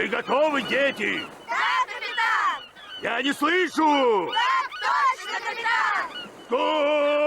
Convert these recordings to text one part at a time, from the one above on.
Вы готовы, дети? Да, капитан! Я не слышу! Так точно, капитан! Го!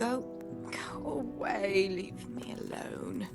Go away, leave me alone.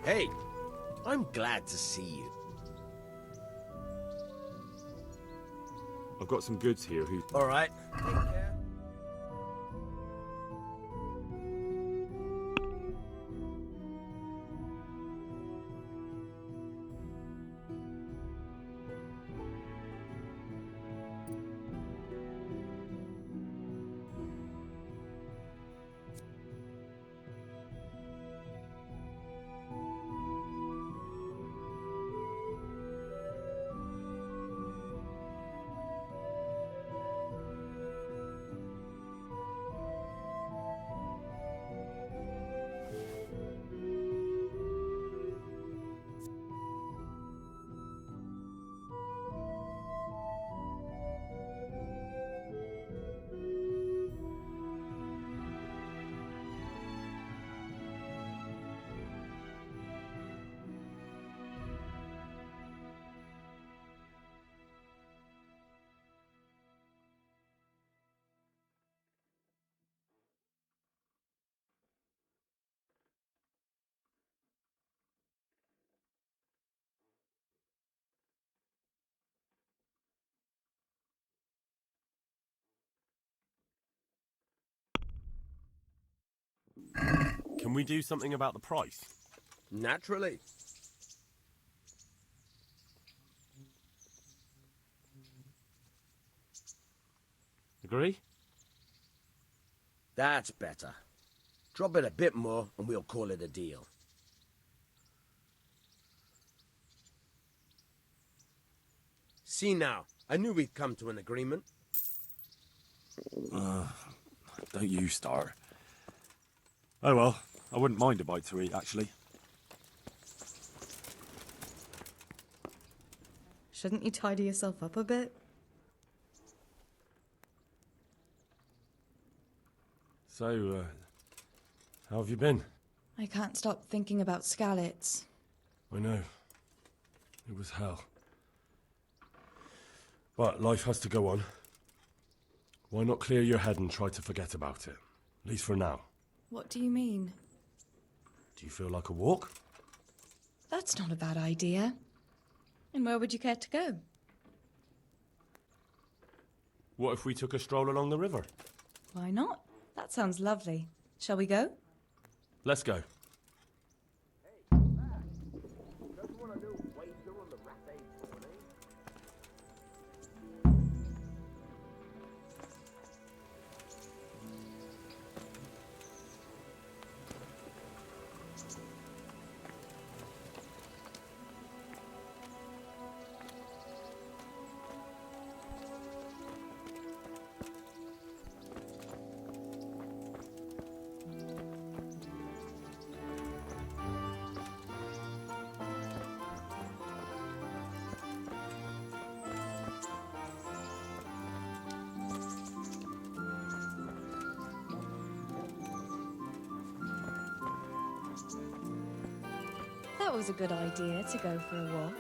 Hey, I'm glad to see you. I've got some goods here. Who? All right. Take care. Can we do something about the price? Naturally. Agree? That's better. Drop it a bit more and we'll call it a deal. See now, I knew we'd come to an agreement. Don't you start. Oh well, I wouldn't mind a bite to eat, actually. Shouldn't you tidy yourself up a bit? So, how have you been? I can't stop thinking about Skalitz. I know. It was hell. But life has to go on. Why not clear your head and try to forget about it? At least for now. What do you mean? Do you feel like a walk? That's not a bad idea. And where would you care to go? What if we took a stroll along the river? Why not? That sounds lovely. Shall we go? Let's go. That was a good idea to go for a walk.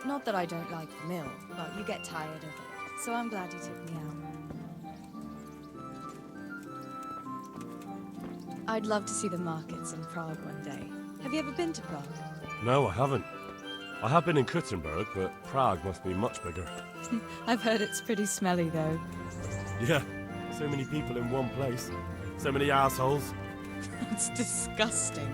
Not that I don't like the mill, but you get tired of it. So I'm glad you took me out. I'd love to see the markets in Prague one day. Have you ever been to Prague? No, I haven't. I have been in Kuttenberg, but Prague must be much bigger. I've heard it's pretty smelly though. Yeah, so many people in one place. So many assholes. It's disgusting.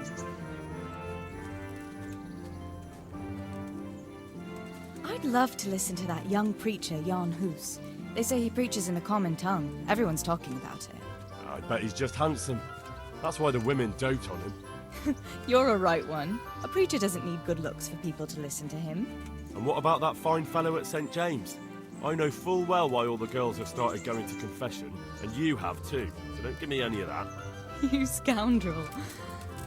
I'd love to listen to that young preacher, Jan Hus. They say he preaches in the common tongue. Everyone's talking about it. I bet he's just handsome. That's why the women dote on him. You're a right one. A preacher doesn't need good looks for people to listen to him. And what about that fine fellow at St. James? I know full well why all the girls have started going to confession, and you have too, so don't give me any of that. You scoundrel.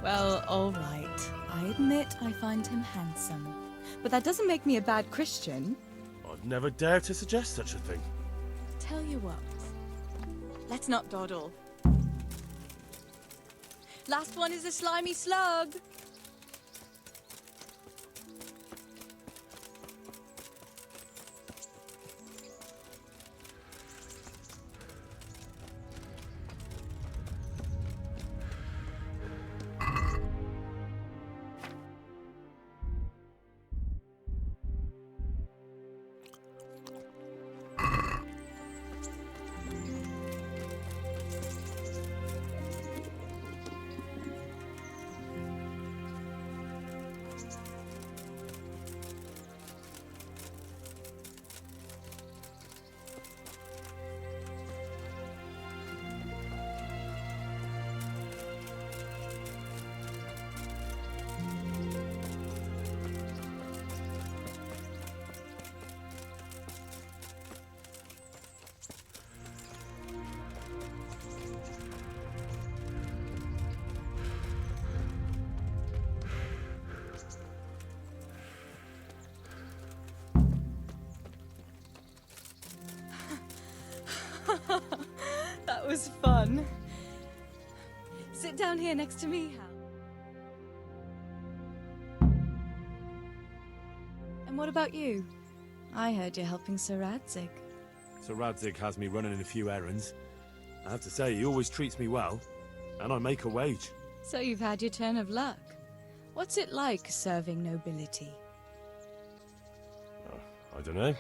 Well, all right. I admit I find him handsome. But that doesn't make me a bad Christian. I'd never dare to suggest such a thing. Tell you what. Let's not dawdle. Last one is a slimy slug. That was fun. Sit down here next to me, Hal. And what about you? I heard you're helping Sir Radzig. Sir Radzig has me running a few errands. I have to say, he always treats me well, and I make a wage. So you've had your turn of luck. What's it like serving nobility? I don't know.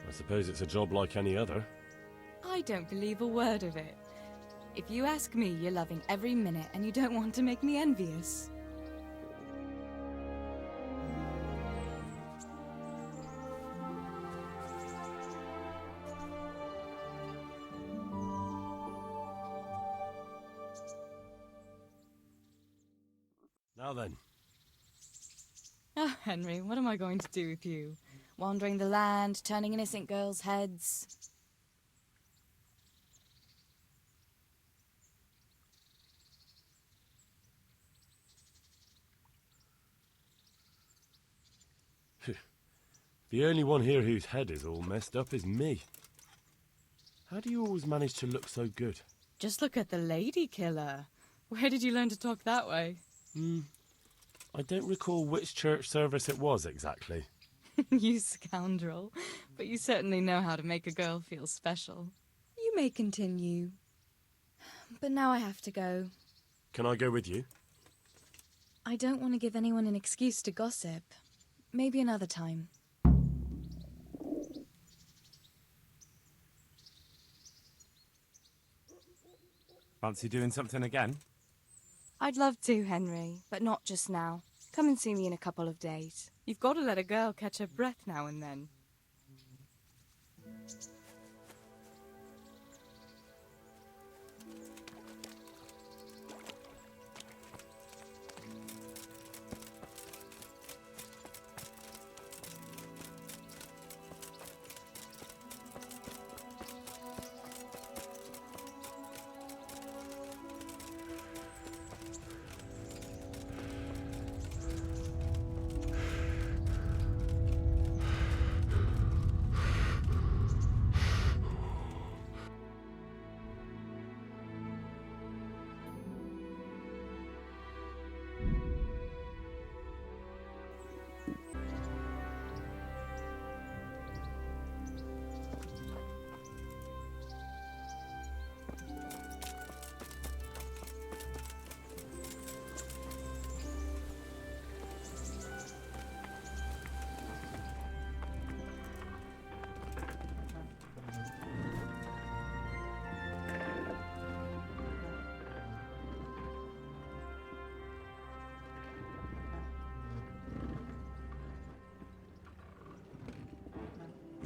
I suppose it's a job like any other. I don't believe a word of it. If you ask me, you're loving every minute and you don't want to make me envious. Now then, Oh, Henry, what am I going to do with you? Wandering the land, turning innocent girls' heads. the only one here whose head is all messed up is me. How do you always manage to look so good? Just look at the lady killer. Where did you learn to talk that way? I don't recall which church service it was exactly. You scoundrel. But you certainly know how to make a girl feel special. You may continue. But now I have to go. Can I go with you? I don't want to give anyone an excuse to gossip. Maybe another time. Fancy doing something again? I'd love to, Henry, but not just now. Come and see me in a couple of days. You've got to let a girl catch her breath now and then.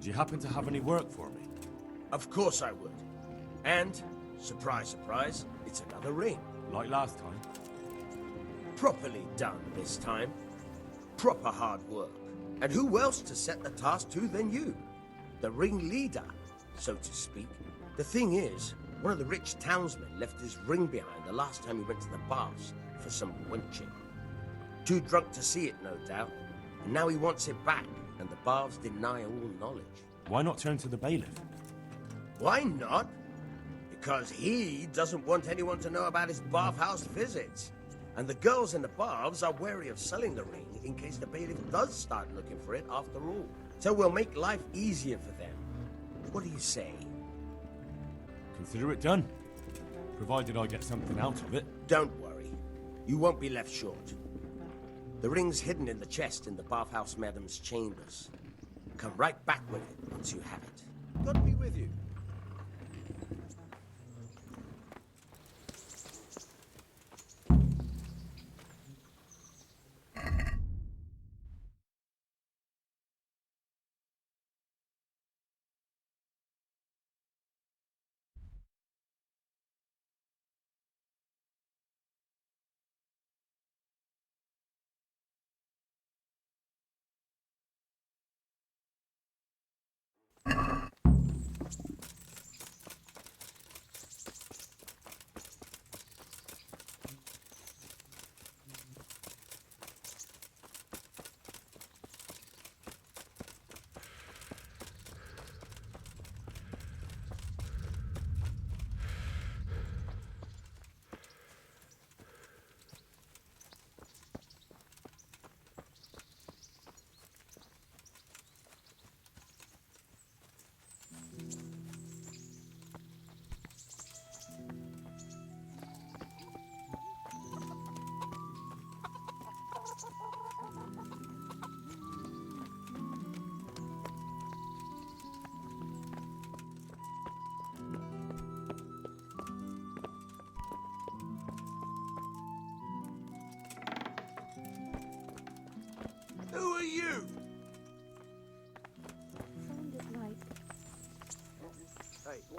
Would you happen to have any work for me? Of course I would. And, surprise, surprise, it's another ring. Like last time? Properly done this time. Proper hard work. And who else to set the task to than you? The ringleader, so to speak. The thing is, one of the rich townsmen left his ring behind the last time he went to the baths for some wenching. Too drunk to see it, no doubt. And now he wants it back, and the baths deny all knowledge. Why not turn to the bailiff? Why not? Because he doesn't want anyone to know about his bathhouse visits. And the girls in the baths are wary of selling the ring in case the bailiff does start looking for it after all. So we'll make life easier for them. What do you say? Consider it done. Provided I get something out of it. Don't worry. You won't be left short. The ring's hidden in the chest in the bathhouse madam's chambers. Come right back with it once you have it. God be with you.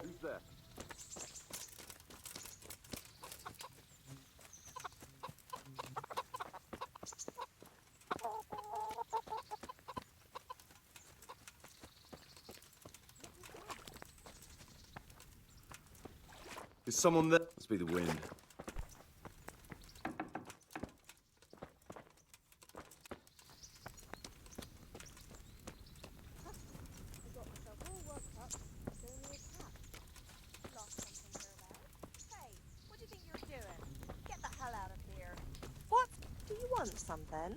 Who's there? Is someone there? Must be the wind. What? Do you want something?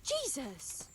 Jesus!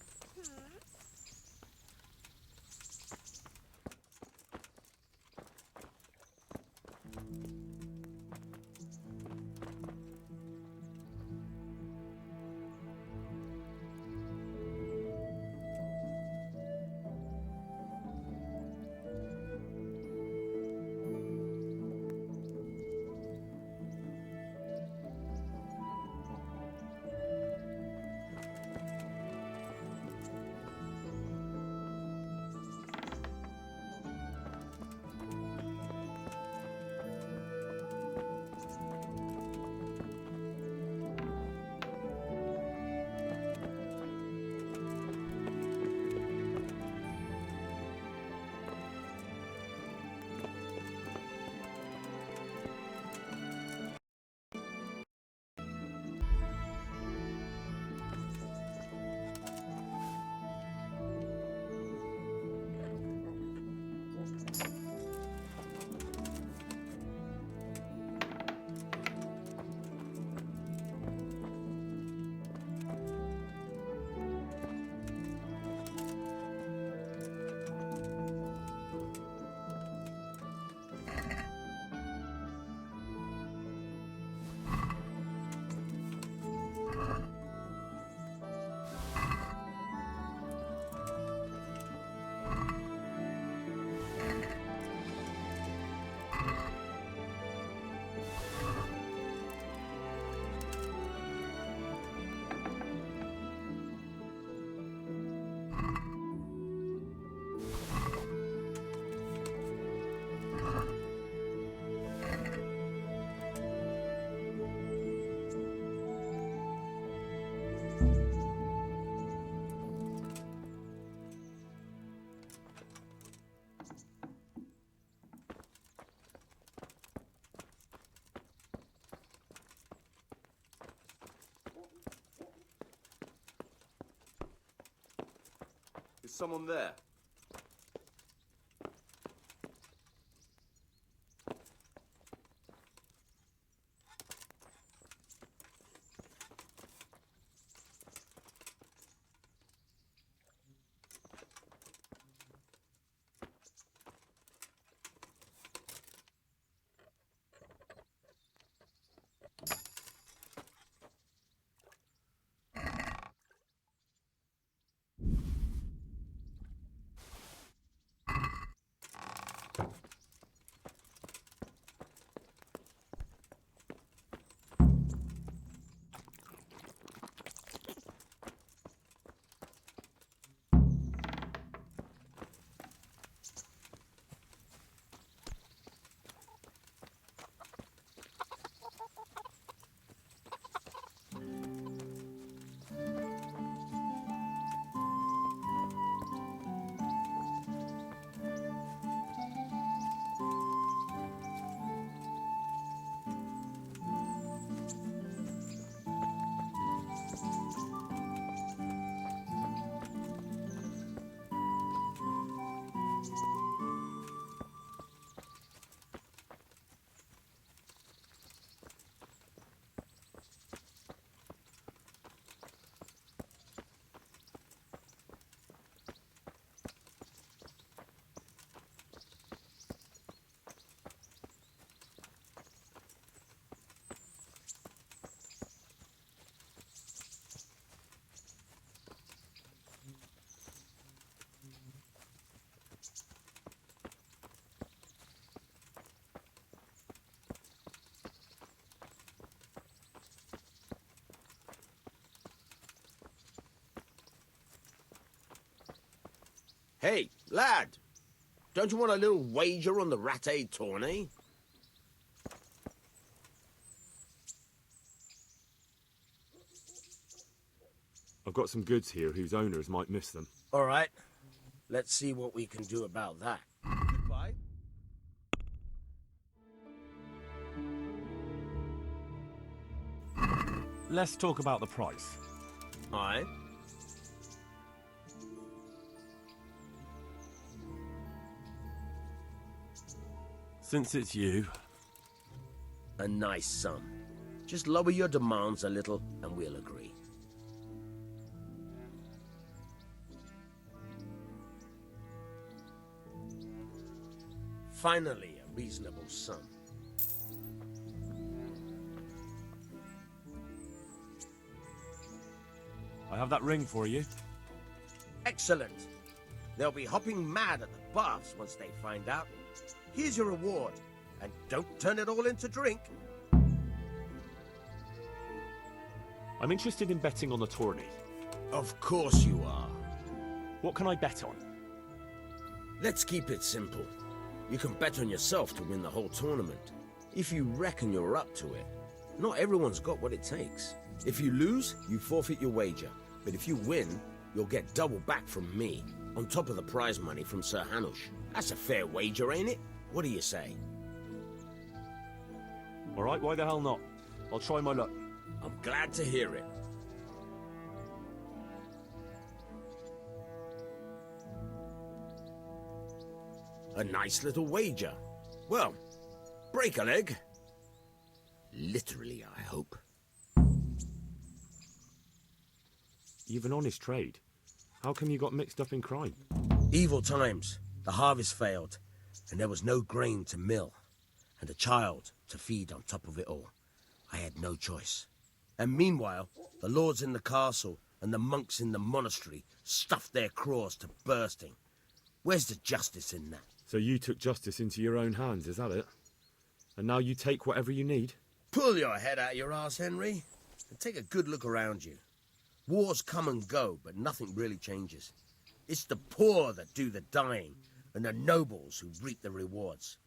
Is someone there? Hey, lad! Don't you want a little wager on the ratte tourney? I've got some goods here whose owners might miss them. All right. Let's see what we can do about that. Goodbye. Let's talk about the price. Aye. Since it's you, A nice sum. Just lower your demands a little and we'll agree. Finally, a reasonable sum. I have that ring for you. Excellent. They'll be hopping mad at the baths once they find out. Here's your reward. And don't turn it all into drink. I'm interested in betting on the tourney. Of course you are. What can I bet on? Let's keep it simple. You can bet on yourself to win the whole tournament. If you reckon you're up to it. Not everyone's got what it takes. If you lose, you forfeit your wager. But if you win, you'll get double back from me, on top of the prize money from Sir Hanush. That's a fair wager, ain't it? What do you say? All right, why the hell not? I'll try my luck. I'm glad to hear it. A nice little wager. Well, break a leg. Literally, I hope. You've an honest trade. How come you got mixed up in crime? Evil times. The harvest failed, and there was no grain to mill, and a child to feed on top of it all. I had no choice. And meanwhile, the lords in the castle and the monks in the monastery stuffed their craws to bursting. Where's the justice in that? So you took justice into your own hands, is that it? And now you take whatever you need? Pull your head out your arse, Henry, and take a good look around you. Wars come and go, but nothing really changes. It's the poor that do the dying, and the nobles who reap the rewards.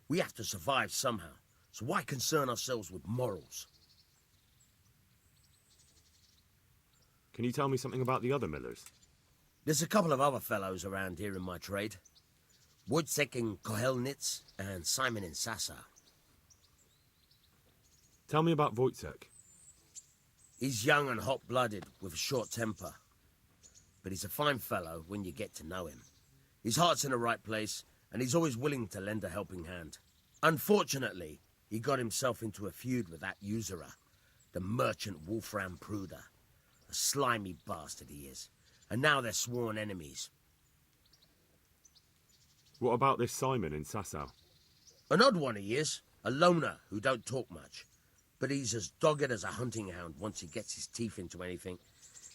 We have to survive somehow, so why concern ourselves with morals? Can you tell me something about the other millers? There's a couple of other fellows around here in my trade. Wojciech in Kohelnitz and Simon in Sassa. Tell me about Wojciech. He's young and hot-blooded, with a short temper. But he's a fine fellow when you get to know him. His heart's in the right place, and he's always willing to lend a helping hand. Unfortunately, he got himself into a feud with that usurer, the merchant Wolfram Pruder. A slimy bastard he is. And now they're sworn enemies. What about this Simon in Sasau? An odd one he is. A loner who don't talk much. But he's as dogged as a hunting hound once he gets his teeth into anything.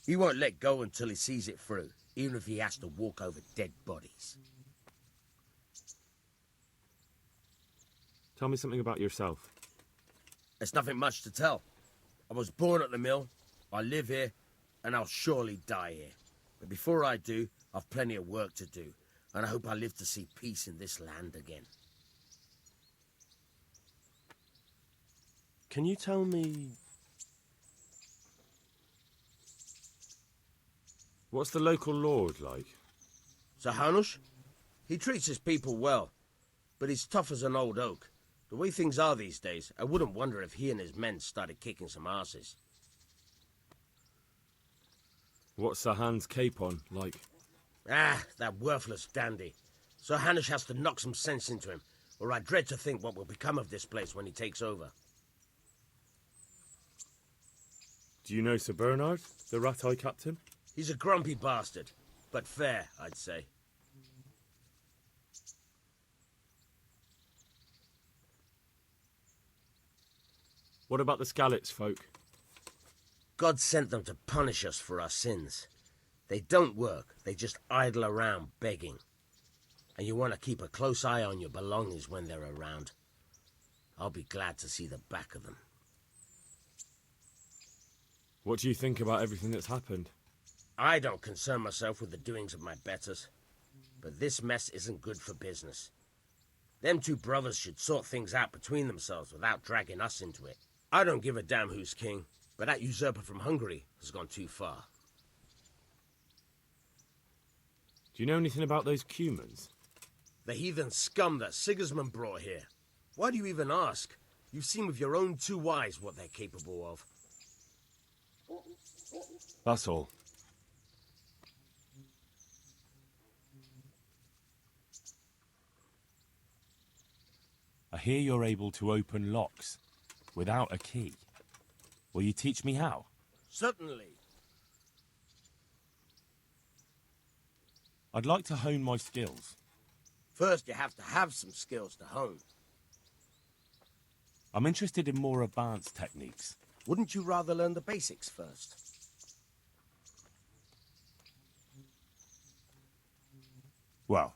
He won't let go until he sees it through, even if he has to walk over dead bodies. Tell me something about yourself. There's nothing much to tell. I was born at the mill, I live here, and I'll surely die here. But before I do, I've plenty of work to do, and I hope I live to see peace in this land again. Can you tell me... what's the local lord like? Sir Hanush? He treats his people well, but he's tough as an old oak. The way things are these days, I wouldn't wonder if he and his men started kicking some asses. What's Sir Hans Capon like? Ah, that worthless dandy. Sir Hanush has to knock some sense into him, or I dread to think what will become of this place when he takes over. Do you know Sir Bernard, the rat-eye captain? He's a grumpy bastard, but fair, I'd say. What about the Skalitz folk? God sent them to punish us for our sins. They don't work, they just idle around begging. And you want to keep a close eye on your belongings when they're around. I'll be glad to see the back of them. What do you think about everything that's happened? I don't concern myself with the doings of my betters. but this mess isn't good for business. Them two brothers should sort things out between themselves without dragging us into it. I don't give a damn who's king, but that usurper from Hungary has gone too far. Do you know anything about those Cumans? The heathen scum that Sigismund brought here. Why do you even ask? You've seen with your own two eyes what they're capable of. That's all. I hear you're able to open locks without a key. Will you teach me how? Certainly. I'd like to hone my skills. First, you have to have some skills to hone. I'm interested in more advanced techniques. Wouldn't you rather learn the basics first? Well,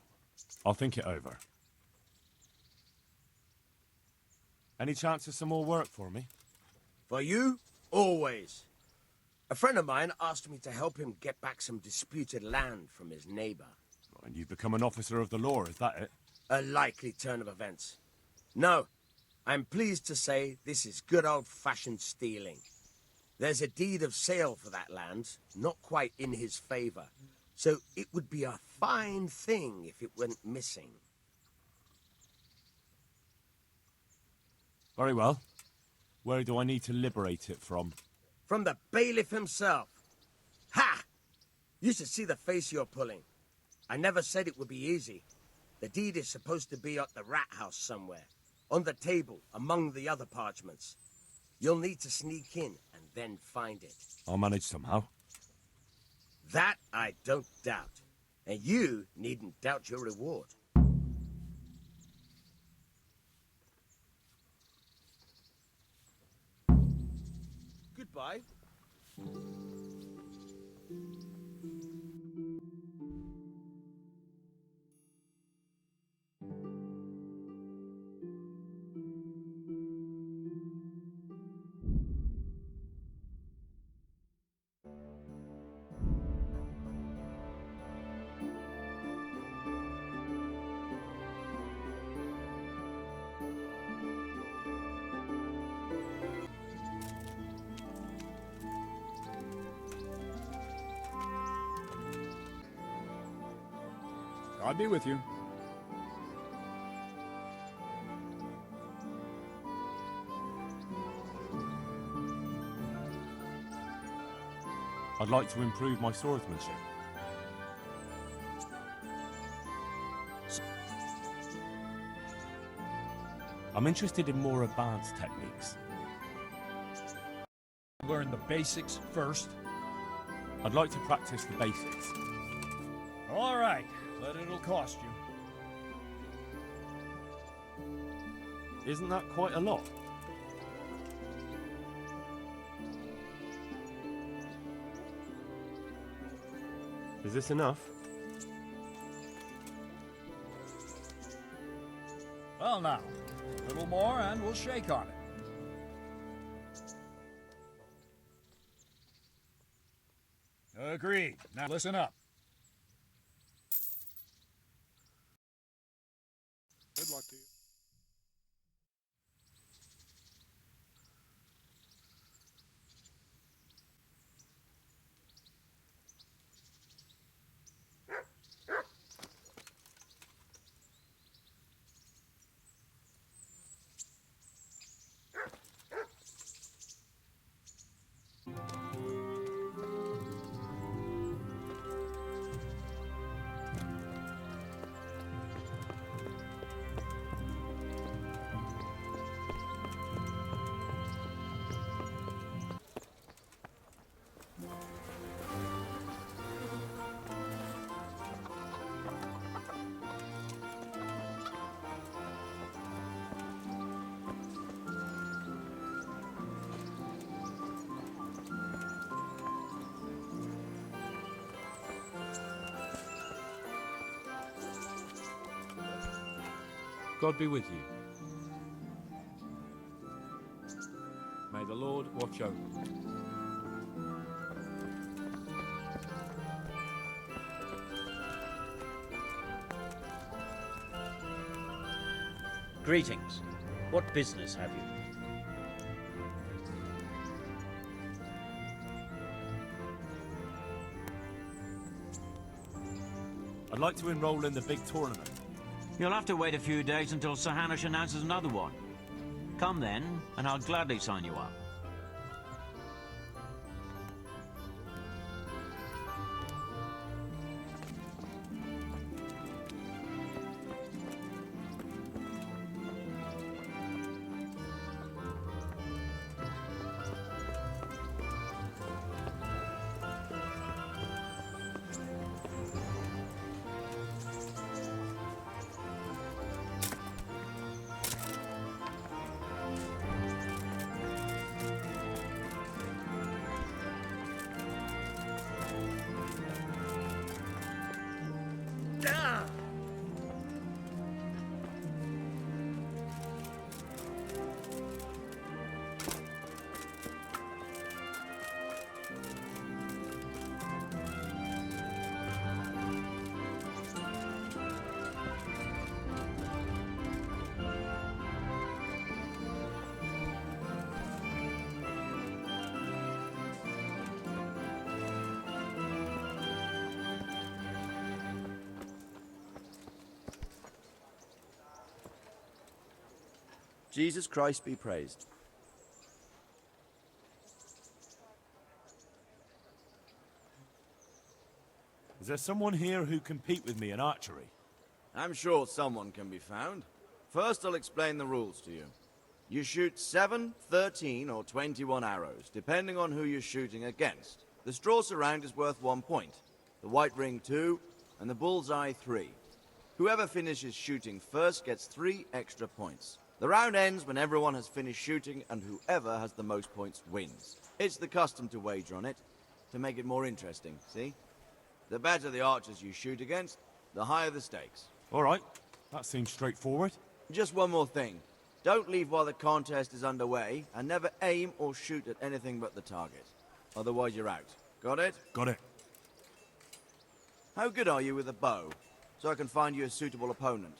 I'll think it over. Any chance of some more work for me? For you, always. A friend of mine asked me to help him get back some disputed land from his neighbor. And you've become an officer of the law, is that it? A likely turn of events. No, I'm pleased to say this is good old-fashioned stealing. There's a deed of sale for that land, not quite in his favor. So it would be a fine thing if it went missing. Very well. Where do I need to liberate it from? From the bailiff himself. Ha! You should see the face you're pulling. I never said it would be easy. The deed is supposed to be at the rat house somewhere, on the table, among the other parchments. You'll need to sneak in and then find it. I'll manage somehow. That I don't doubt. And you needn't doubt your reward. Goodbye. God be with you. I'd like to improve my swordsmanship. I'm interested in more advanced techniques. Learn the basics first. I'd like to practice the basics. All right, but it'll cost you. Isn't that quite a lot? Is this enough? Well now, a little more and we'll shake on it. Agreed. Now listen up. Good luck to you. God be with you. May the Lord watch over you. Greetings. What business have you? I'd like to enroll in the big tournament. You'll have to wait a few days until Sir Hanush announces another one. Come then, and I'll gladly sign you up. Jesus Christ be praised. Is there someone here who can compete with me in archery? I'm sure someone can be found. First, I'll explain the rules to you. You shoot 7, 13, or 21 arrows, depending on who you're shooting against. The straw surround is worth 1 point, the white ring 2, and the bullseye 3. Whoever finishes shooting first gets 3 extra points. The round ends when everyone has finished shooting, and whoever has the most points wins. It's the custom to wager on it, to make it more interesting, see? The better the archers you shoot against, the higher the stakes. All right, that seems straightforward. Just one more thing. Don't leave while the contest is underway, and never aim or shoot at anything but the target. Otherwise you're out. Got it? Got it. How good are you with a bow, so I can find you a suitable opponent?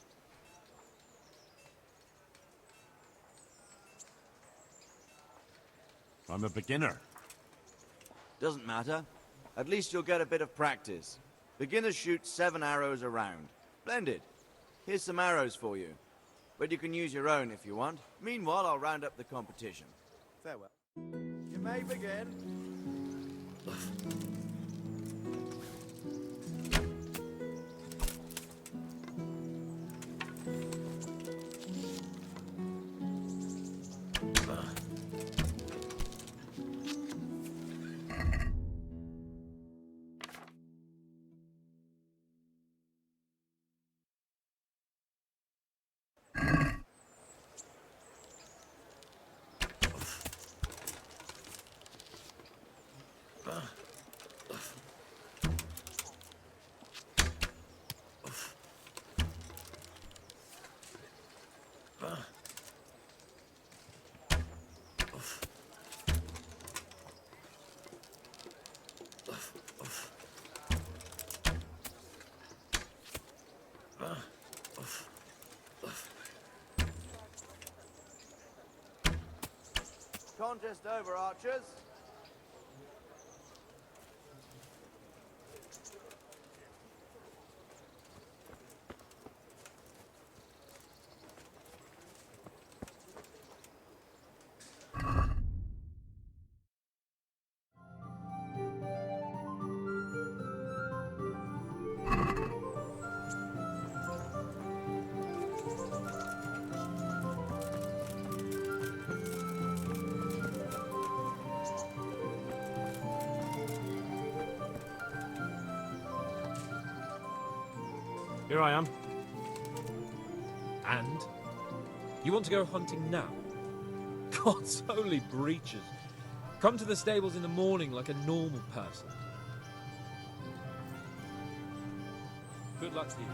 I'm a beginner. Doesn't matter. At least you'll get a bit of practice. Beginners shoot 7 arrows a round. Splendid. Here's some arrows for you. But you can use your own if you want. Meanwhile, I'll round up the competition. Farewell. You may begin. Contest over, archers. Here I am. And? You want to go hunting now? God's holy breeches. Come to the stables in the morning like a normal person. Good luck to you.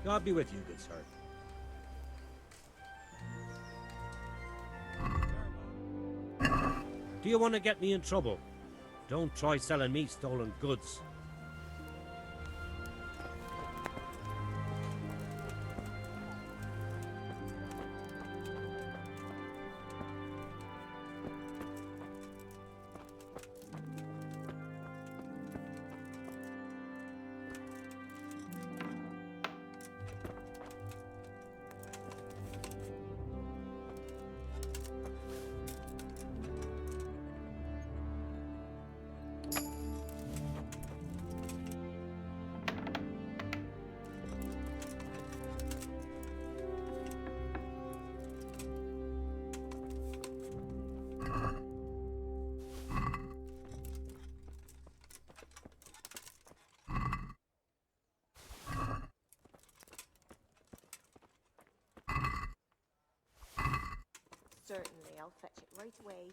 God be with you, good sir. Do you want to get me in trouble? Don't try selling me stolen goods. Certainly, I'll fetch it right away.